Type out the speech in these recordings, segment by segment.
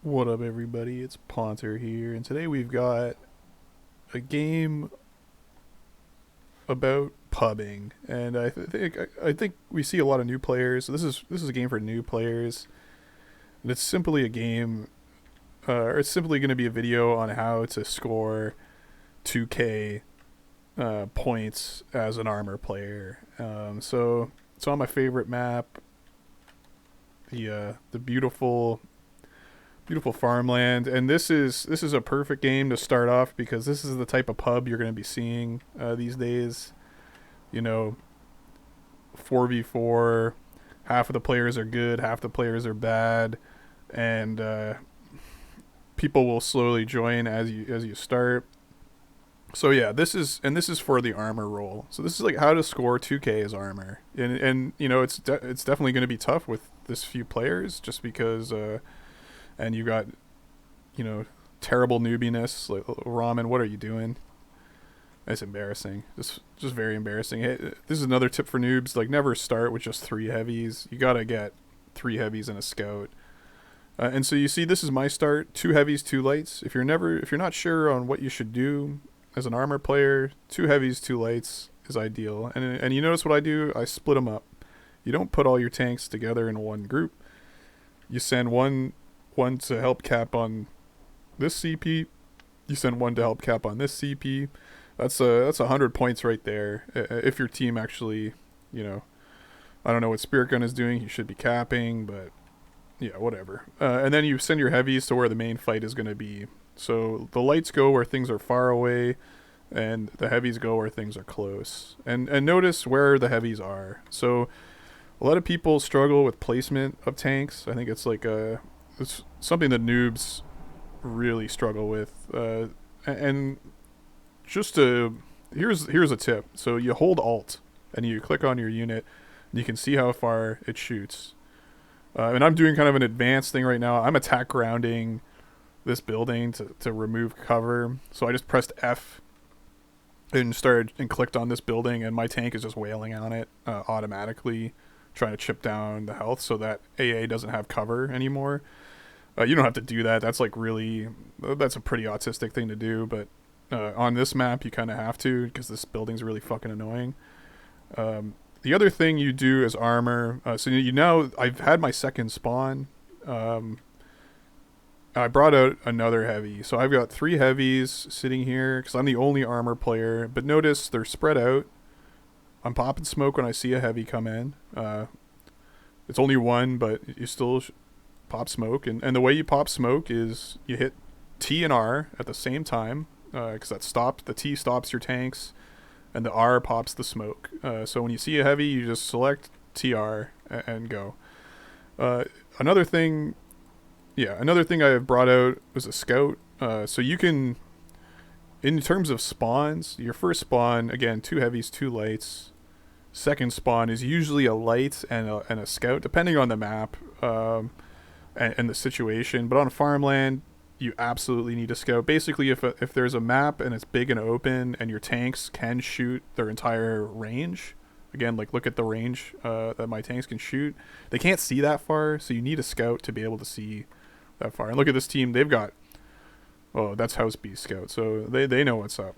What up, everybody? It's Ponter here, and today we've got a game about pubbing. And I think we see a lot of new players. So this is a game for new players, and it's simply a game, or it's simply going to be a video on how to score 2K points as an armor player. So it's on my favorite map, the beautiful farmland, and this is a perfect game to start off because this is the type of pub you're going to be seeing these days. You know, 4v4, half of the players are good, half the players are bad, and people will slowly join as you start. So yeah, this is for the armor role. So this is like how to score 2K as armor, and it's definitely going to be tough with this few players just because and you got you know, terrible newbiness. Like, Ramen, what are you doing? It's embarrassing. Just very embarrassing. Hey, this is another tip for noobs. Like, never start with just three heavies. You gotta get three heavies and a scout. And so you see, this is my start: two heavies, two lights. If you're not sure on what you should do as an armor player, two heavies, two lights is ideal. And you notice what I do? I split them up. You don't put all your tanks together in one group. You send one to help cap on this CP. You send one to help cap on this CP. That's 100 points right there. If your team actually, you know, I don't know what Spirit Gun is doing. He should be capping, but yeah, whatever. And then you send your heavies to where the main fight is going to be. So the lights go where things are far away, and the heavies go where things are close. And notice where the heavies are. So a lot of people struggle with placement of tanks. I think it's something that noobs really struggle with. And just to here's a tip. So you hold Alt and you click on your unit, and you can see how far it shoots. And I'm doing kind of an advanced thing right now. I'm attack grounding this building to remove cover. So I just pressed F and started and clicked on this building, and my tank is just wailing on it automatically, trying to chip down the health so that AA doesn't have cover anymore. You don't have to do that. That's a pretty autistic thing to do, but on this map you kind of have to because this building's really fucking annoying. The other thing you do as armor, so I've had my second spawn. I brought out another heavy, so I've got three heavies sitting here because I'm the only armor player. But notice they're spread out. I'm popping smoke when I see a heavy come in. It's only one, but you still pop smoke, and the way you pop smoke is you hit T and R at the same time because the T stops your tanks, and the R pops the smoke. So when you see a heavy, you just select TR and go. Uh, another thing, another thing I have brought out was a scout. So you can, in terms of spawns, your first spawn, again, two heavies, two lights. Second spawn is usually a light and a scout, depending on the map and the situation. But on farmland, you absolutely need a scout. Basically, if there's a map and it's big and open and your tanks can shoot their entire range, again, like look at the range that my tanks can shoot. They can't see that far, so you need a scout to be able to see that far. And look at this team; they've got, oh, that's House Beast Scout, so they know what's up.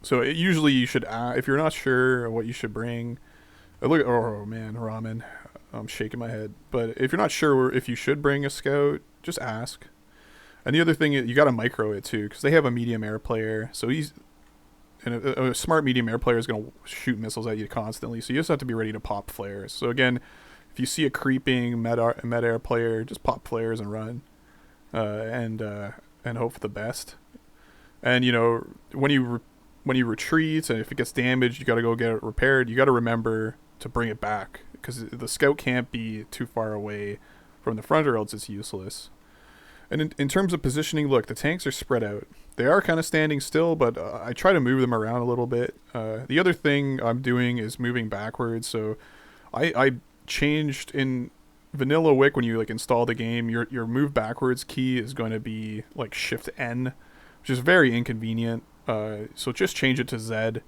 So usually you should, if you're not sure what you should bring, oh man, ramen, I'm shaking my head. But if you're not sure if you should bring a scout, just ask. And the other thing, you got to micro it too, because they have a medium air player. So a smart medium air player is going to shoot missiles at you constantly. So you just have to be ready to pop flares. So again, if you see a creeping med air player, just pop flares and run, and hope for the best. And when you retreat and if it gets damaged, you got to go get it repaired. You got to remember to bring it back because the scout can't be too far away from the front or else it's useless. And in terms of positioning, look, the tanks are spread out. They are kind of standing still, but I try to move them around a little bit. The other thing I'm doing is moving backwards. So I changed in vanilla Wick when you like install the game. Your move backwards key is going to be like Shift N, which is very inconvenient. So just change it to Z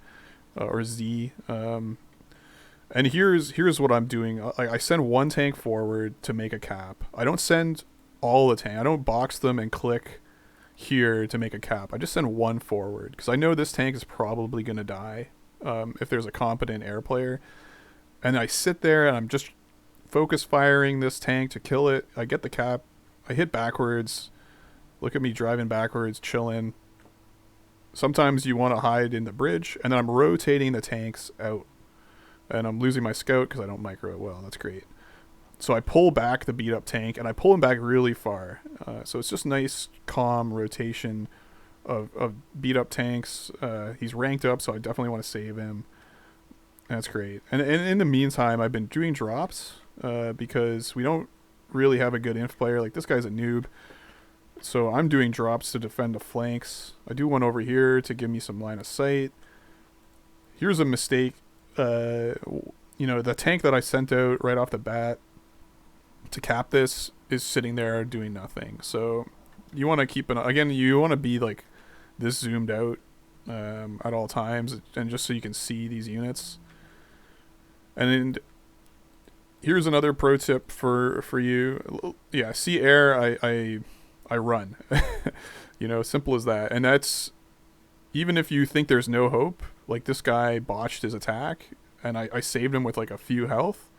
or Z. And here's what I'm doing. I send one tank forward to make a cap. I don't send all the tank. I don't box them and click here to make a cap. I just send one forward because I know this tank is probably going to die if there's a competent air player. And I sit there and I'm just focus firing this tank to kill it. I get the cap. I hit backwards. Look at me driving backwards, chilling. Sometimes you want to hide in the bridge, and then I'm rotating the tanks out. And I'm losing my scout because I don't micro it well. That's great. So I pull back the beat up tank, and I pull him back really far. So it's just nice, calm rotation of beat up tanks. He's ranked up, so I definitely want to save him. That's great. And in the meantime, I've been doing drops because we don't really have a good inf player. Like, this guy's a noob. So I'm doing drops to defend the flanks. I do one over here to give me some line of sight. Here's a mistake. The tank that I sent out right off the bat to cap this is sitting there doing nothing. So you want to keep you want to be like this zoomed out at all times, and just so you can see these units. And here's another pro tip for you. Yeah, see air, I run. Simple as that. And that's, even if you think there's no hope, like this guy botched his attack and I saved him with like a few health.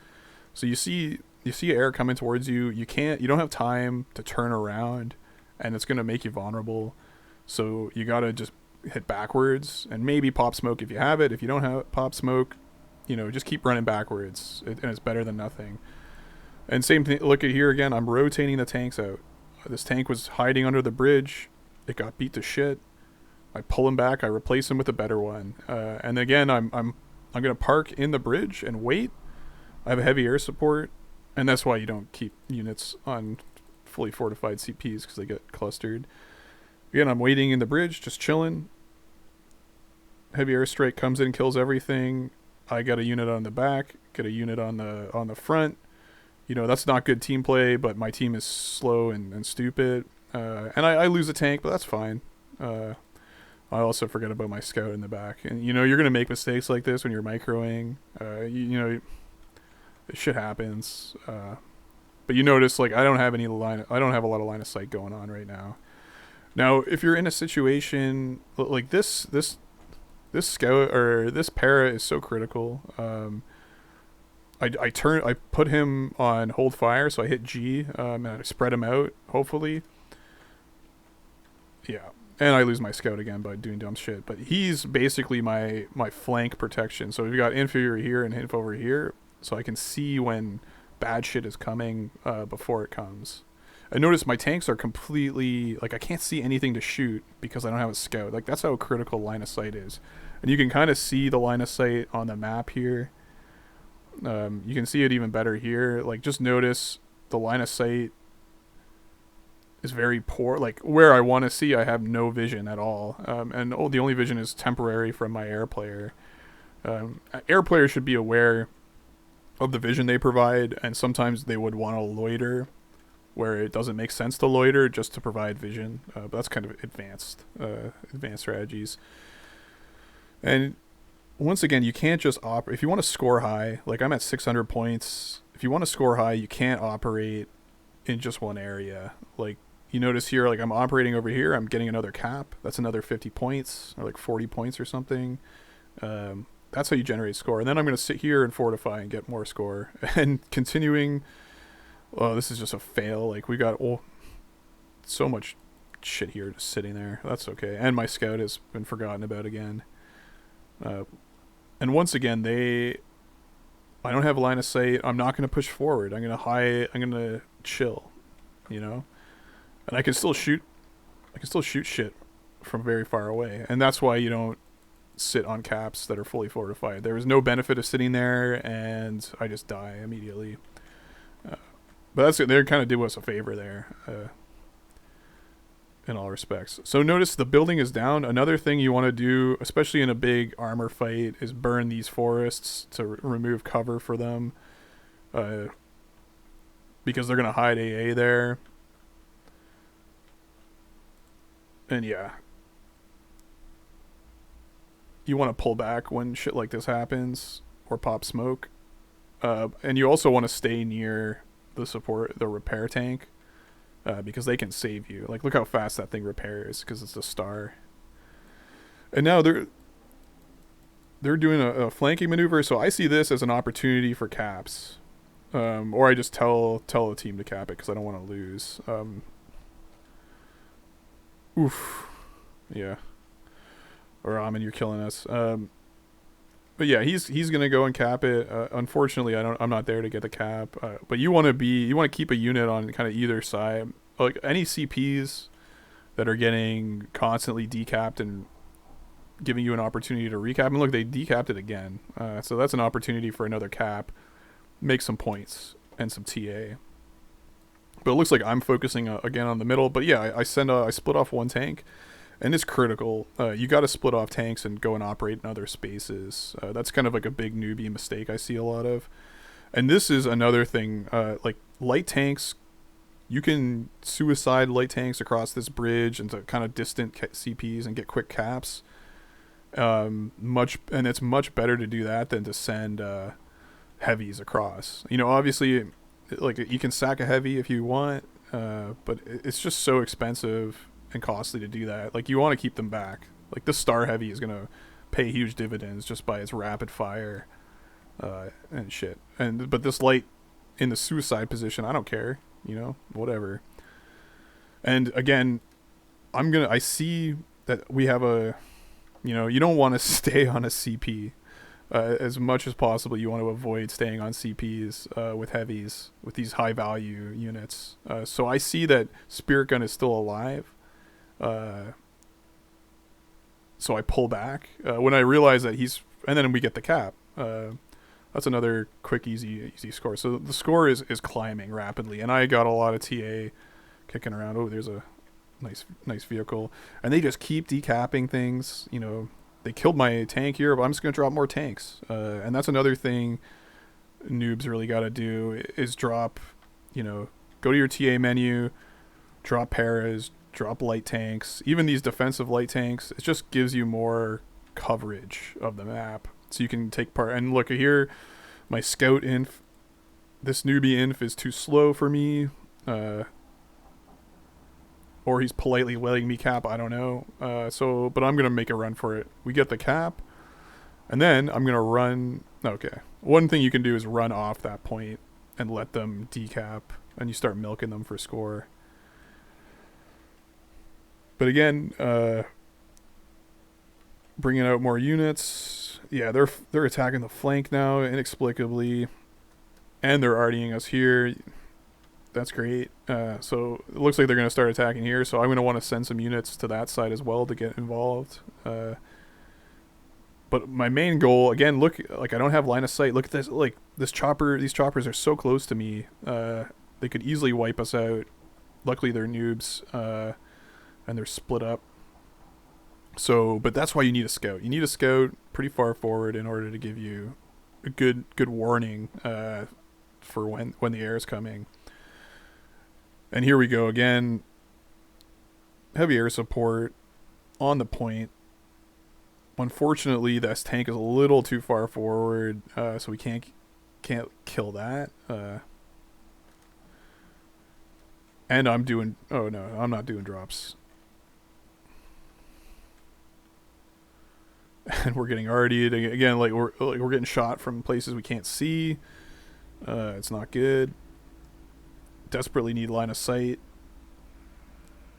So you see air coming towards you. You don't have time to turn around, and it's going to make you vulnerable. So you got to just hit backwards and maybe pop smoke if you have it. If you don't have pop smoke, just keep running backwards, and it's better than nothing. And same thing, look at here again, I'm rotating the tanks out. This tank was hiding under the bridge. It got beat to shit. I pull him back. I replace him with a better one. And again, I'm going to park in the bridge and wait. I have a heavy air support, and that's why you don't keep units on fully fortified CPs, because they get clustered. Again, I'm waiting in the bridge, just chilling. Heavy airstrike comes in, kills everything. I got a unit on the back, get a unit on the front. That's not good team play, but my team is slow and stupid. And I lose a tank, but that's fine. I also forget about my scout in the back. And, you're going to make mistakes like this when you're microing. Shit happens. But you notice, like, I don't have a lot of line of sight going on right now. Now, if you're in a situation like this scout or this para is so critical. I put him on hold fire, so I hit G, and I spread him out, hopefully. Yeah. And I lose my scout again by doing dumb shit. But he's basically my flank protection. So we've got inferior here and inf over here, so I can see when bad shit is coming before it comes. I notice my tanks are completely, like, I can't see anything to shoot because I don't have a scout. Like, that's how critical line of sight is. And you can kind of see the line of sight on the map here. You can see it even better here. Like, just notice the line of sight is very poor. Like, where I want to see, I have no vision at all. And the only vision is temporary from my air player. Air players should be aware of the vision they provide, and sometimes they would want to loiter where it doesn't make sense to loiter just to provide vision. But that's kind of advanced strategies. And once again, you can't just operate. If you want to score high, like I'm at 600 points, if you want to score high, you can't operate in just one area. Like, you notice here, like, I'm operating over here, I'm getting another cap. That's another 50 points, or like 40 points or something. That's how you generate score. And then I'm going to sit here and fortify and get more score. And continuing, oh, this is just a fail. Like, we got so much shit here just sitting there. That's okay. And my scout has been forgotten about again. And once again, I don't have a line of sight. I'm not going to push forward. I'm going to chill, and I can still shoot shit from very far away. And that's why you don't sit on caps that are fully fortified. There was no benefit of sitting there, and I just die immediately. But they kind of did us a favor there, in all respects. So notice the building is down. Another thing you want to do, especially in a big armor fight, is burn these forests to remove cover for them, because they're going to hide AA there. And yeah, you want to pull back when shit like this happens, or pop smoke. And you also want to stay near the repair tank. because they can save you. Like, look how fast that thing repairs because it's a star. And now they're doing a flanking maneuver, so I see this as an opportunity for caps. Or I just tell the team to cap it because I don't want to lose. Oof. Yeah. Or Amin, you're killing us. But yeah, he's gonna go and cap it. Unfortunately, I'm not there to get the cap. But you want to keep a unit on kind of either side. Like any CPs that are getting constantly decapped and giving you an opportunity to recap. And look, they decapped it again. So that's an opportunity for another cap. Make some points and some TA. But it looks like I'm focusing again on the middle. But yeah, I split off one tank, and it's critical. You got to split off tanks and go and operate in other spaces. That's kind of like a big newbie mistake I see a lot of. And this is another thing. Like light tanks, you can suicide light tanks across this bridge into kind of distant CPs and get quick caps. And it's much better to do that than to send heavies across. You know, obviously, like you can sack a heavy if you want, but it's just so expensive and costly to do that. Like you want to keep them back. Like this star heavy is gonna pay huge dividends just by its rapid fire and shit. But this light in the suicide position, I don't care. You know, whatever. And again, I see that we have a, you know, you don't want to stay on a CP. As much as possible, you want to avoid staying on CPs with heavies, with these high value units. So I see that Spirit Gun is still alive. So I pull back. When I realize that and then we get the cap. That's another quick, easy score. So the score is climbing rapidly, and I got a lot of TA kicking around. Oh, there's a nice vehicle. And they just keep decapping things, you know. They killed my tank here, but I'm just going to drop more tanks. And that's another thing noobs really got to do is drop, you know, go to your TA menu, drop paras, drop light tanks. Even these defensive light tanks, it just gives you more coverage of the map. So you can take part. And look here, my scout inf, this newbie inf is too slow for me. Or he's politely letting me cap, I don't know. But I'm going to make a run for it. We get the cap, and then I'm going to run. Okay. One thing you can do is run off that point and let them decap, and you start milking them for score. But again, bringing out more units. Yeah, they're attacking the flank now, inexplicably. And they're RDing us here. That's great. So it looks like they're going to start attacking here. So I'm going to want to send some units to that side as well to get involved. But my main goal, again, look, like I don't have line of sight. Look at this, like this chopper. These choppers are so close to me. They could easily wipe us out. Luckily, they're noobs, and they're split up. So, but that's why you need a scout. You need a scout pretty far forward in order to give you a good warning for when the air is coming. And here we go again. Heavy air support on the point. Unfortunately, this tank is a little too far forward, so we can't kill that. And I'm doing. Oh no, I'm not doing drops. And we're getting RD'd again. Like we're getting shot from places we can't see. It's not good. Desperately need line of sight.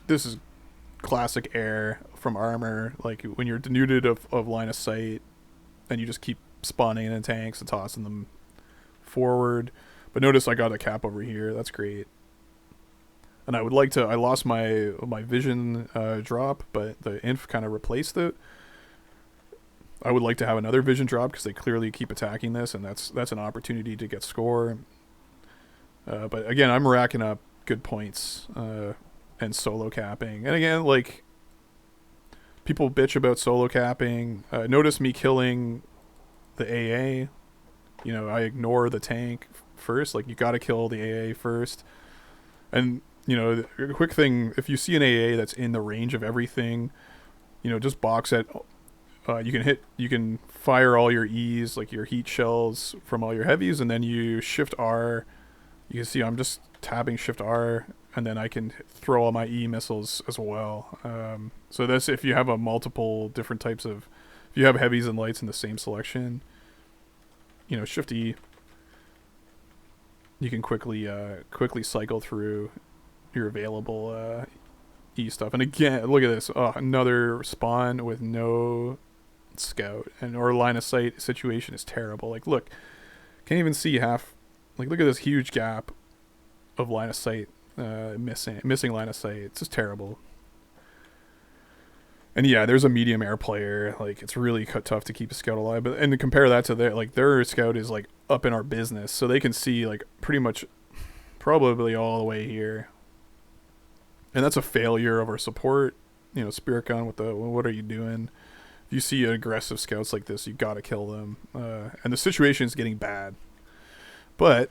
This is classic air from armor. Like when you're denuded of line of sight, and you just keep spawning in tanks and tossing them forward. But notice I got a cap over here. That's great. And I would like to. I lost my vision drop, but the inf kind of replaced it. I would like to have another vision drop because they clearly keep attacking this, and that's an opportunity to get score. But again, I'm racking up good points and solo capping. And again, like people bitch about solo capping. Notice me killing the AA. You know, I ignore the tank first. Like you got to kill the AA first. And you know, a quick thing: if you see an AA that's in the range of everything, you know, just box it. You can fire all your E's, like your heat shells from all your heavies, and then you shift R. You can see I'm just tabbing shift R and then I can throw all my E missiles as well. So that's if you have a multiple different types of, if you have heavies and lights in the same selection, you know, Shift E, you can quickly cycle through your available E stuff. And again, look at this. Oh, another spawn with no scout, and or line of sight situation is terrible. Like, look, can't even see half. Like, look at this huge gap of line of sight, missing line of sight. It's just terrible. And yeah, there's a medium air player. Like, it's really tough to keep a scout alive. But and to compare that to their scout is like up in our business, so they can see like pretty much, probably all the way here. And that's a failure of our support. You know, Spirit Gun with the, what are you doing? If you see aggressive scouts like this, you gotta kill them. And the situation is getting bad. But,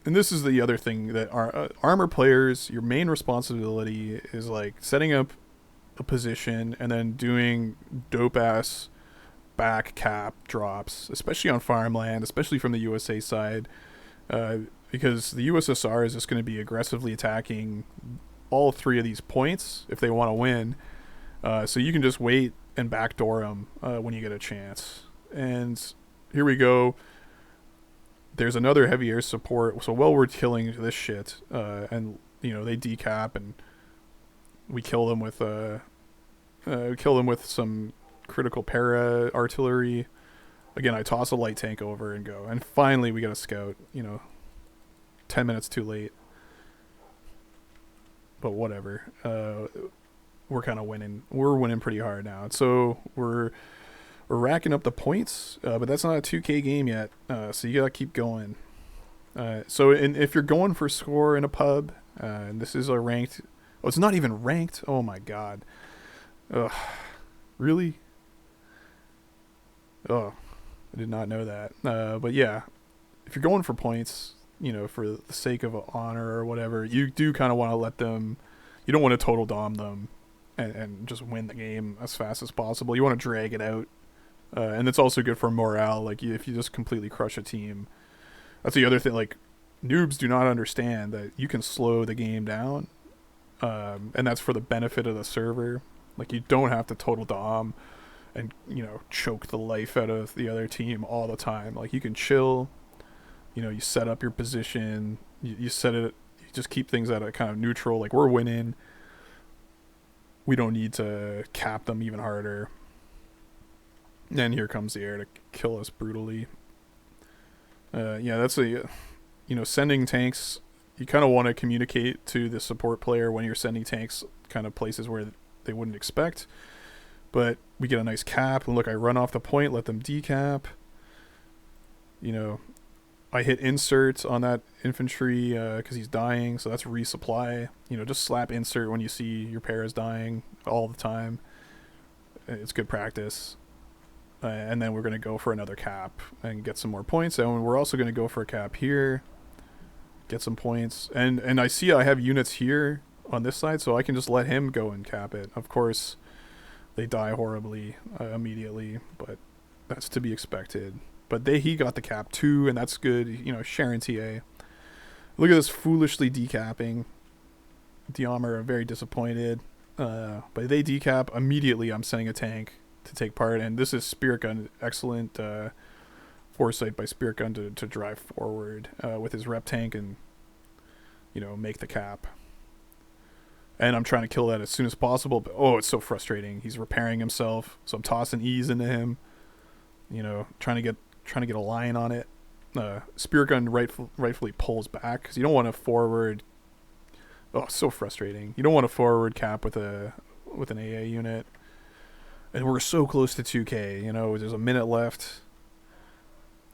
and this is the other thing that our armor players, your main responsibility is like setting up a position and then doing dope ass back cap drops, especially on farmland, especially from the USA side, because the USSR is just going to be aggressively attacking all three of these points if they want to win. So you can just wait and backdoor them when you get a chance. And here we go. There's another heavy air support. So while we're killing this shit, and you know they decap, and we kill them with some critical para artillery. Again, I toss a light tank over and go. And finally, we get a scout. You know, 10 minutes too late. But whatever. We're kind of winning. We're winning pretty hard now. So we're racking up the points, but that's not a 2K game yet. So you gotta keep going. So if you're going for score in a pub, and this is a ranked. Oh, it's not even ranked. Oh my god. Ugh. Really? Oh, I did not know that. But yeah, if you're going for points, you know, for the sake of honor or whatever, you do kind of want to let them. You don't want to total dom them and just win the game as fast as possible. You want to drag it out. And it's also good for morale. Like, if you just completely crush a team, that's the other thing. Like, noobs do not understand that you can slow the game down, and that's for the benefit of the server. Like, you don't have to total dom and, you know, choke the life out of the other team all the time. Like, you can chill. You know, you set up your position. You set it. You just keep things at a kind of neutral. Like, we're winning. We don't need to cap them even harder. And here comes the air to kill us brutally. Yeah, that's you know, sending tanks. You kind of want to communicate to the support player when you're sending tanks kind of places where they wouldn't expect. But we get a nice cap. And look, I run off the point, let them decap. You know, I hit insert on that infantry because he's dying, so that's resupply. You know, just slap insert when you see your pair is dying all the time. It's good practice. And then we're going to go for another cap and get some more points. And we're also going to go for a cap here, get some points. And I see I have units here on this side, so I can just let him go and cap it. Of course, they die horribly immediately, but that's to be expected. But he got the cap too, and that's good. You know, Sharon TA. Look at this foolishly decapping. Diarmor are very disappointed. But they decap. Immediately, I'm sending a tank to take part. And this is Spirit Gun. Excellent foresight by Spirit Gun to drive forward with his rep tank and, you know, make the cap. And I'm trying to kill that as soon as possible. But, oh, it's so frustrating. He's repairing himself. So I'm tossing E's into him. You know, trying to get a line on it. Spirit Gun rightfully pulls back because you don't want to forward. Oh, so frustrating. You don't want to forward cap with an AA unit. And we're so close to 2K. You know, there's a minute left.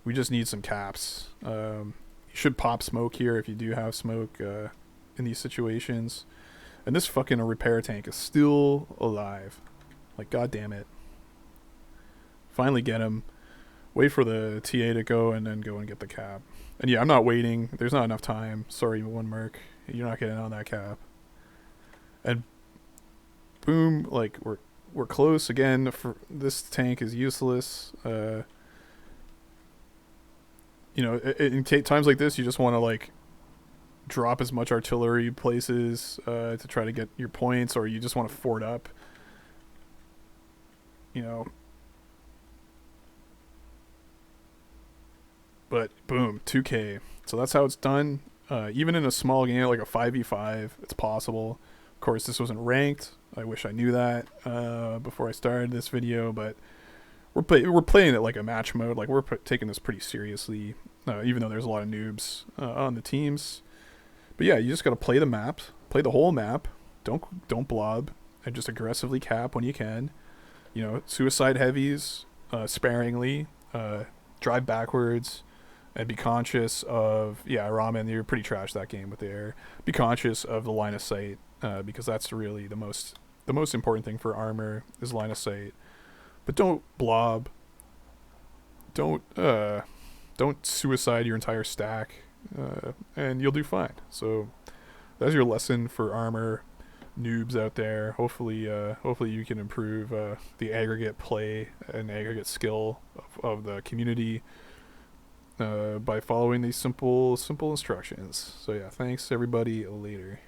We just need some caps. You should pop smoke here if you do have smoke in these situations. And this fucking repair tank is still alive. Like, god damn it. Finally get him. Wait for the TA to go and then go and get the cap. And yeah, I'm not waiting. There's not enough time. Sorry, one merc. You're not getting on that cap. And boom, like we're close again. For this tank is useless. You know, in times like this, you just want to like drop as much artillery places to try to get your points, or you just want to fort up. You know, but boom, 2K. So that's how it's done. Even in a small game like a 5v5, it's possible. Of course, this wasn't ranked. I wish I knew that before I started this video, but we're playing it like a match mode. Like we're taking this pretty seriously, even though there's a lot of noobs on the teams. But yeah, you just gotta play the map, play the whole map. Don't blob, and just aggressively cap when you can. You know, suicide heavies sparingly. Drive backwards, and be conscious of Ramen. You're pretty trash that game with the air. Be conscious of the line of sight because that's really the most important thing for armor is line of sight. But don't blob. Don't suicide your entire stack, and you'll do fine. So that's your lesson for armor noobs out there. Hopefully you can improve the aggregate play and aggregate skill of the community by following these simple instructions. So yeah, thanks everybody. Later.